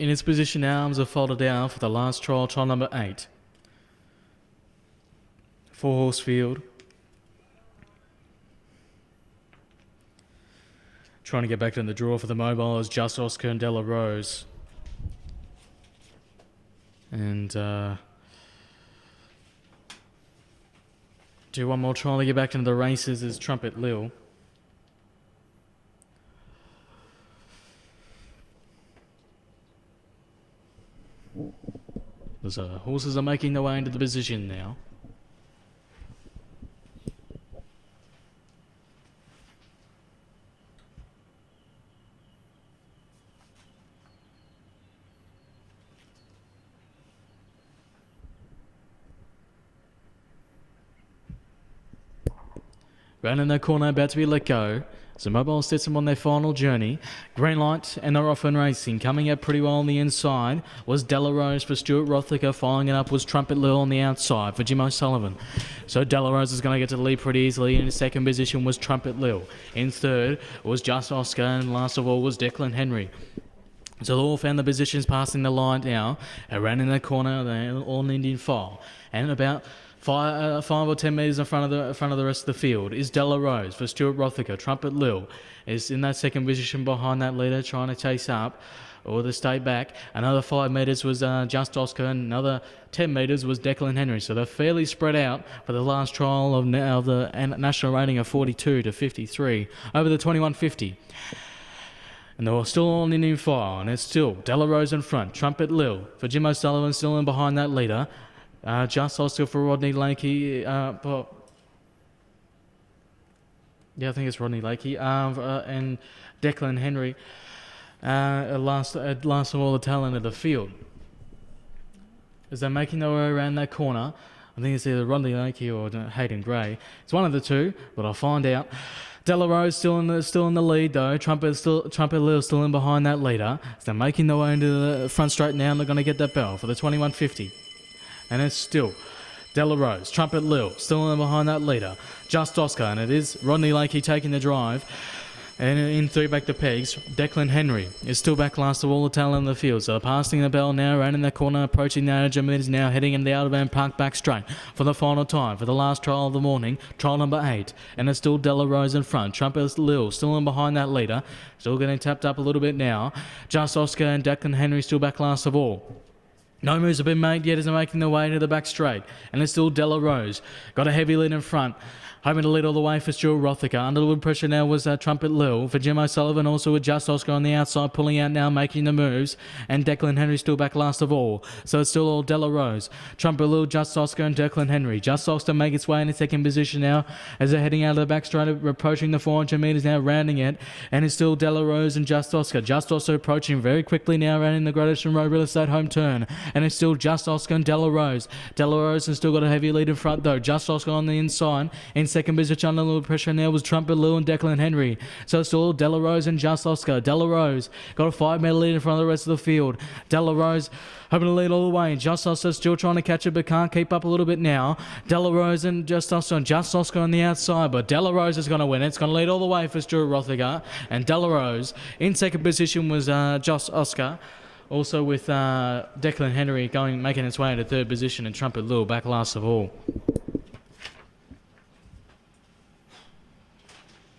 in its position, arms are folded down for the last trial, trial number 8. 4-horse field. Trying to get back in the draw for the mobile is Just Oscar and Della Rose. And do one more trial to get back into the races is Trumpet Lil. The horses are making their way into the position now. Round in the corner, about to be let go. So Mobile sets them on their final journey. Green light, and they're off and racing. Coming out pretty well on the inside was Della Rose for Stuart Rothicker. Following it up was Trumpet Lil on the outside for Jim O'Sullivan. So Della Rose is going to get to the lead pretty easily. In second position was Trumpet Lil. In third was Just Oscar, and last of all was Declan Henry. So they all found the positions passing the line now. Around in the corner, they're all in Indian file. And about 5 or 10 metres in front of the rest of the field is Della Rose for Stuart Rothicker. Trumpet Lil is in that second position behind that leader, trying to chase up or to stay back. Another 5 metres was Just Oscar, and another 10 metres was Declan Henry. So they're fairly spread out for the last trial of the national rating of 42 to 53 over the 2150. And they're still on in file, and it's still Della Rose in front. Trumpet Lil for Jim O'Sullivan still in behind that leader. Just Oscar for Rodney Lakey. I think it's Rodney Lakey. And Declan Henry. Last of all the talent of the field. As they're making their way around that corner, I think it's either Rodney Lakey or Hayden Gray. It's one of the two, but I'll find out. Della Rose still in the lead though. Trumpet Lil still in behind that leader. So they're making their way into the front straight now, and they're going to get that bell for the 2150. And it's still Della Rose, Trumpet Lil, still in behind that leader. Just Oscar, and it is Rodney Lakey taking the drive. And in 3 back to pegs, Declan Henry is still back last of all the talent in the field. So they're passing the bell now, around in the corner, approaching the edge, and is now heading in the Outer Band Park back straight for the final time, for the last trial of the morning, trial number 8. And it's still Della Rose in front. Trumpet Lil still in behind that leader, still getting tapped up a little bit now. Just Oscar and Declan Henry still back last of all. No moves have been made yet as they're making their way to the back straight. And it's still Della Rose. Got a heavy lead in front. Hoping to lead all the way for Stuart Rothicker. Under the pressure now was Trumpet Lil for Jim O'Sullivan, also with Just Oscar on the outside, pulling out now, making the moves. And Declan Henry still back last of all. So it's still all Della Rose. Trumpet Lil, Just Oscar and Declan Henry. Just Oscar make its way in second position now as they're heading out of the back straight, approaching the 400 metres now, rounding it. And it's still Della Rose and Just Oscar. Just Oscar approaching very quickly now, rounding the Great Eastern Road Real Estate home turn. And it's still Just Oscar and Della Rose. Della Rose has still got a heavy lead in front though. Just Oscar on the inside. In second position under a little pressure now was Trumpet Lil and Declan Henry. So it's still Della Rose and Just Oscar. Della Rose got a 5 metre lead in front of the rest of the field. Della Rose hoping to lead all the way. Just Oscar still trying to catch it but can't keep up a little bit now. Della Rose and Just Oscar on the outside, but Della Rose is going to win. It's going to lead all the way for Stuart Rothicker. And Della Rose in second position was Just Oscar. Also with Declan Henry making its way into third position, and Trumpet Lil back last of all.